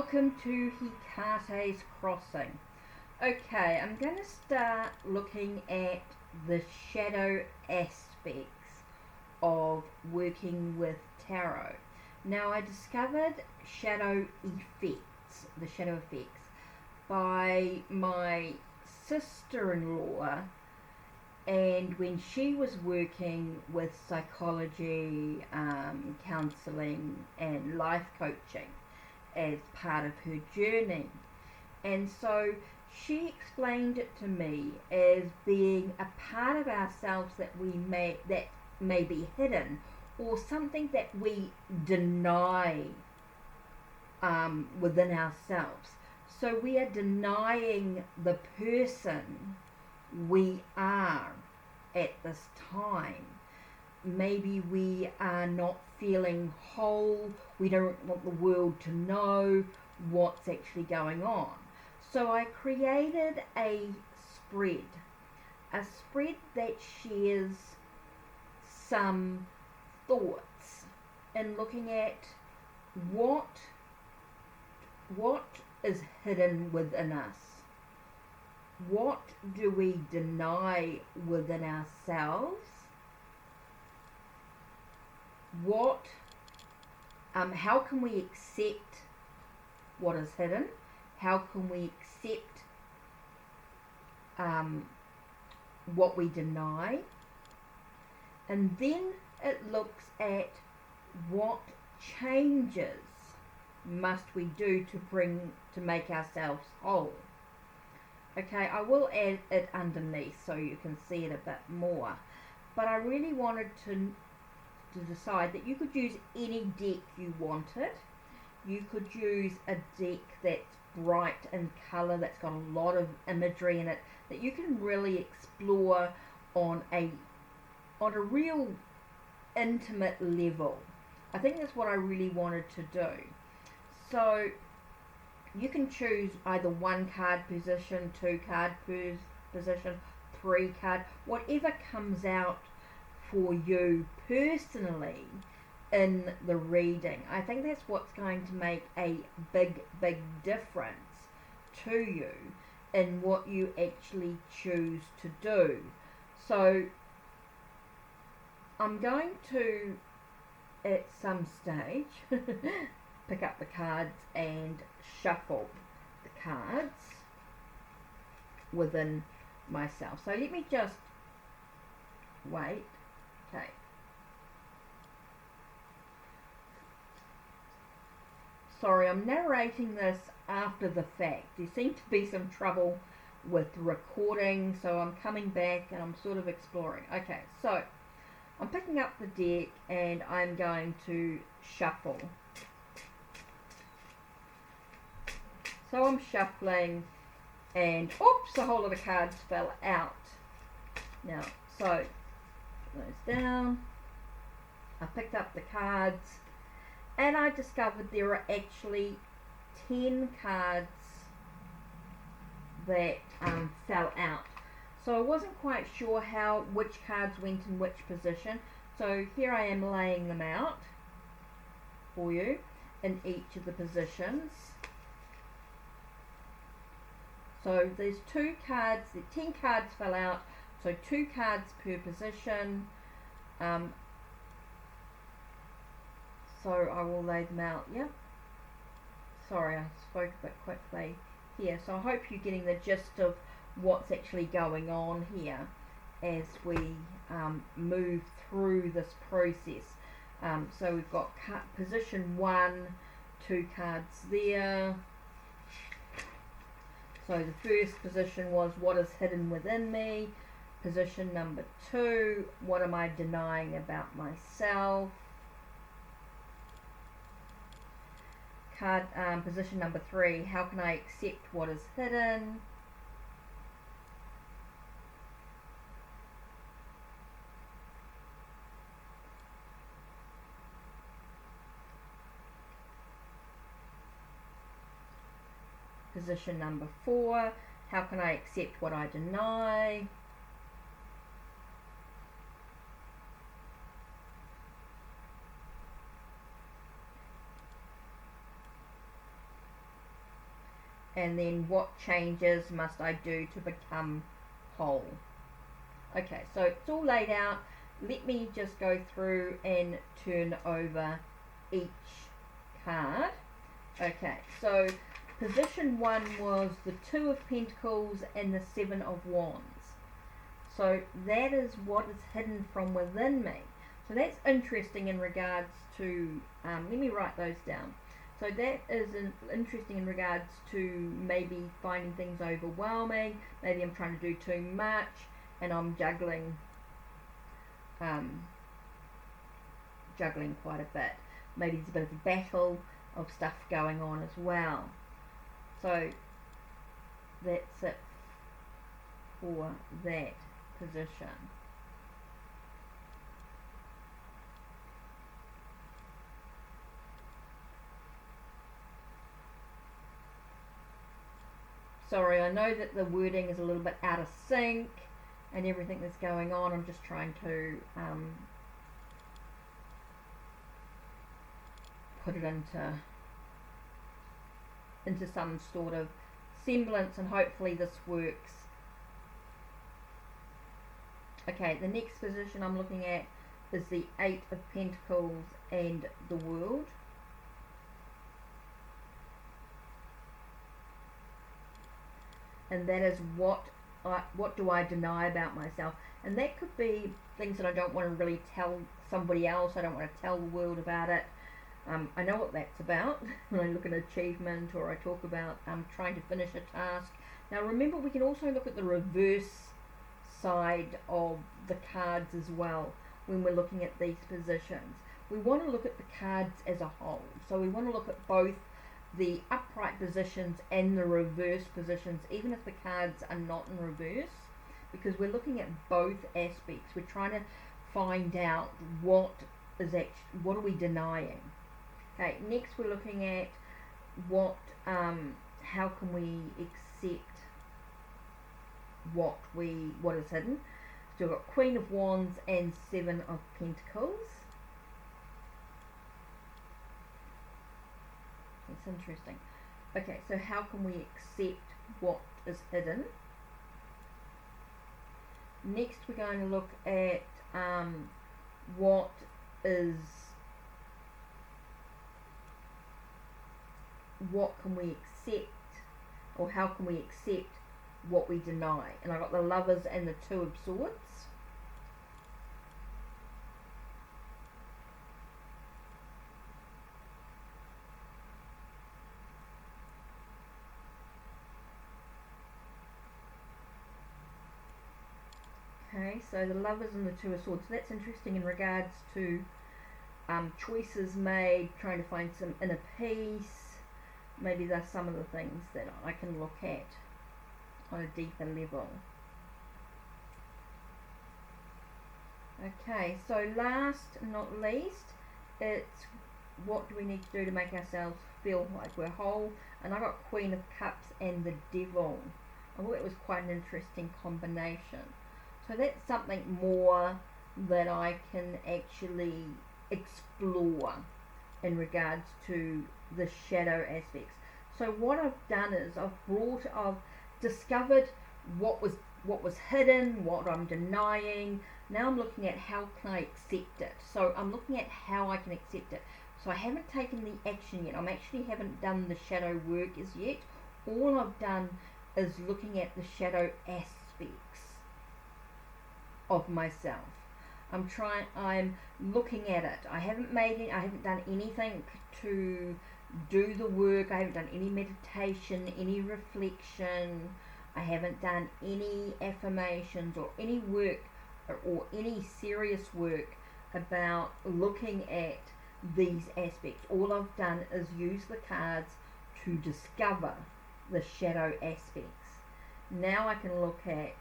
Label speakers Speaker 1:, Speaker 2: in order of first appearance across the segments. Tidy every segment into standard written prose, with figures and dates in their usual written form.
Speaker 1: Welcome to HeKate's Crossing. Okay, I'm going to start looking at the shadow aspects of working with tarot. Now, I discovered shadow effects, the shadow effects, by my sister-in-law, and when she was working with psychology, counselling and life coaching as part of her journey. And so she explained it to me as being a part of ourselves that may be hidden, or something that we deny within ourselves. So we are denying the person we are at this time. Maybe we are not feeling whole. We don't want the world to know what's actually going on. So I created a spread that shares some thoughts in looking at what is hidden within us. What do we deny within ourselves? How can we accept what is hidden? How can we accept what we deny? And then it looks at what changes must we do to make ourselves whole. Okay, I will add it underneath so you can see it a bit more. But I really wanted to decide that you could use any deck you wanted. You could use a deck that's bright in colour, that's got a lot of imagery in it, that you can really explore on a real intimate level. I think that's what I really wanted to do. So you can choose either 1 card position, 2 card position, 3 card, whatever comes out for you personally in the reading. I think that's what's going to make a big difference to you in what you actually choose to do. So I'm going to, at some stage, pick up the cards and shuffle the cards within myself. So let me just wait. Okay. Sorry, I'm narrating this after the fact. There seemed to be some trouble with recording, so I'm coming back and I'm sort of exploring. Okay, so I'm picking up the deck and I'm going to shuffle. So I'm shuffling and oops, a whole lot of cards fell out. Now, so put those down. I picked up the cards and I discovered there are actually 10 cards that fell out. So I wasn't quite sure which cards went in which position. So here I am laying them out for you in each of the positions. So there's 2 cards, the 10 cards fell out, so 2 cards per position. So I will lay them out. Yep. Sorry, I spoke a bit quickly here. So I hope you're getting the gist of what's actually going on here as we move through this process. So we've got position 1, 2 cards there. So the first position was what is hidden within me. Position number 2, what am I denying about myself? Position number 3, how can I accept what is hidden? Position number 4, how can I accept what I deny? and then what changes must I do to become whole. Okay, so it's all laid out. Let me just go through and turn over each card. Okay, so position 1 was the 2 of Pentacles and the 7 of Wands. So that is what is hidden from within me. So that's interesting in regards to, let me write those down. So that is interesting in regards to maybe finding things overwhelming. Maybe I'm trying to do too much and I'm juggling quite a bit. Maybe there's a bit of a battle of stuff going on as well. So that's it for that position. Sorry, I know that the wording is a little bit out of sync and everything that's going on. I'm just trying to put it into some sort of semblance, and hopefully this works. Okay, the next position I'm looking at is the 8 of Pentacles and the World. And that is what do I deny about myself? And that could be things that I don't want to really tell somebody else. I don't want to tell the world about it. I know what that's about when I look at achievement, or I talk about trying to finish a task. Now remember, we can also look at the reverse side of the cards as well when we're looking at these positions. We want to look at the cards as a whole. So we want to look at both the upright positions and the reverse positions, even if the cards are not in reverse, because we're looking at both aspects. We're trying to find out what are we denying. Okay, next we're looking at how can we accept what is hidden. So we've got Queen of Wands and 7 of Pentacles. That's interesting. Okay, so how can we accept what is hidden? Next we're going to look at what can we accept, or how can we accept what we deny. And I got the Lovers and the 2 of Swords. Okay, so the Lovers and the 2 of Swords. So that's interesting in regards to choices made, trying to find some inner peace. Maybe that's some of the things that I can look at on a deeper level. Okay, so last not least, it's what do we need to do to make ourselves feel like we're whole? And I got Queen of Cups and the Devil. I thought it was quite an interesting combination. So that's something more that I can actually explore in regards to the shadow aspects. So what I've done is I've discovered what was hidden, what I'm denying. Now I'm looking at how can I accept it. So I'm looking at how I can accept it. So I haven't taken the action yet. Haven't done the shadow work as yet. All I've done is looking at the shadow aspects of myself. I'm looking at it. I haven't done anything to do the work. I haven't done any meditation, any reflection. I haven't done any affirmations or any work or any serious work about looking at these aspects. All I've done is use the cards to discover the shadow aspects. Now I can look at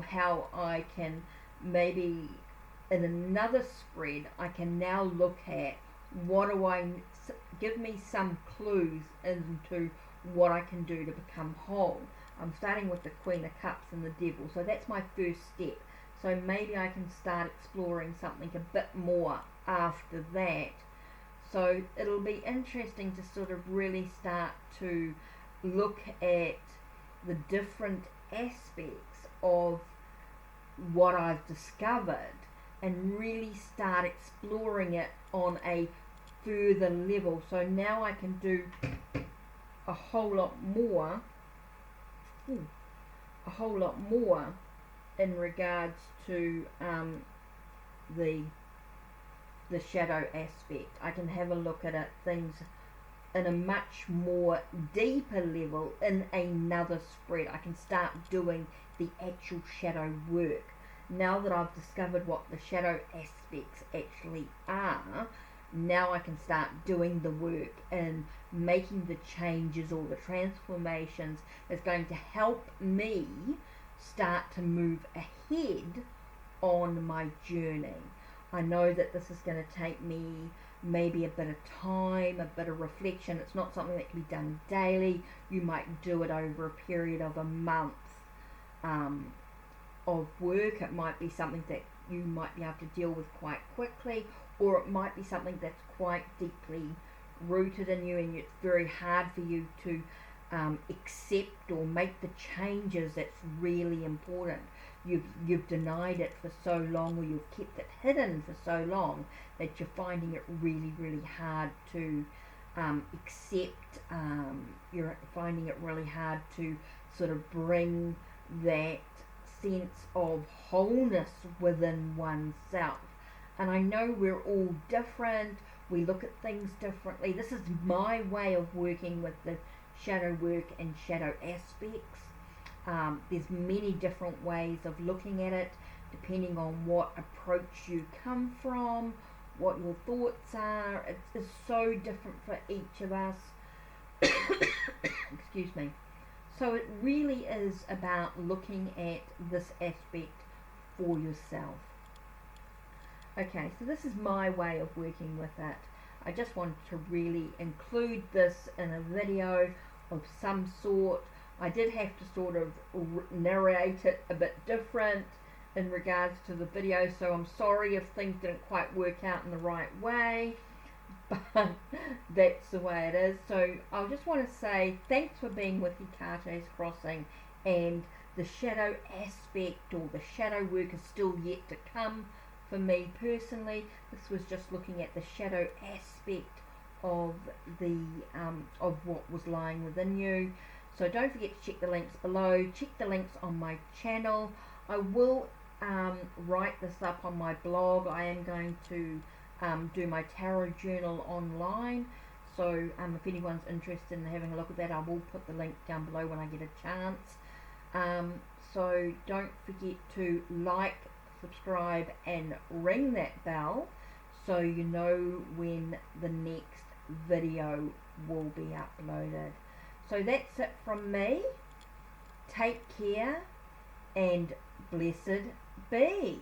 Speaker 1: how I can maybe in another spread I can now look at give me some clues into what I can do to become whole. I'm starting with the Queen of Cups and the Devil, so that's my first step. So maybe I can start exploring something a bit more after that. So it'll be interesting to sort of really start to look at the different aspects of what I've discovered and really start exploring it on a further level. So now I can do a whole lot more in regards to the shadow aspect. I can have a look at it, things in a much more deeper level in another spread. I can start doing the actual shadow work. Now that I've discovered what the shadow aspects actually are, now I can start doing the work and making the changes or the transformations that's going to help me start to move ahead on my journey. I know that this is going to take me maybe a bit of time, a bit of reflection. It's not something that can be done daily. You might do it over a period of a month of work. It might be something that you might be able to deal with quite quickly, or it might be something that's quite deeply rooted in you and it's very hard for you to accept or make the changes that's really important. You've denied it for so long, or you've kept it hidden for so long that you're finding it really, really hard to accept. You're finding it really hard to sort of bring that sense of wholeness within oneself. And I know we're all different. We look at things differently. This is my way of working with the shadow work and shadow aspects. There's many different ways of looking at it, depending on what approach you come from, what your thoughts are. It's so different for each of us. Excuse me. So it really is about looking at this aspect for yourself. Okay, so this is my way of working with it. I just wanted to really include this in a video of some sort. I did have to sort of narrate it a bit different in regards to the video, so I'm sorry if things didn't quite work out in the right way, but that's the way it is. So I just want to say thanks for being with HeKate's Crossing, and the shadow aspect or the shadow work is still yet to come for me personally. This was just looking at the shadow aspect of the of what was lying within you. So don't forget to check the links below. Check the links on my channel. I will write this up on my blog. I am going to do my tarot journal online. So if anyone's interested in having a look at that, I will put the link down below when I get a chance. So don't forget to like, subscribe and ring that bell so you know when the next video will be uploaded. So that's it from me. Take care and blessed be.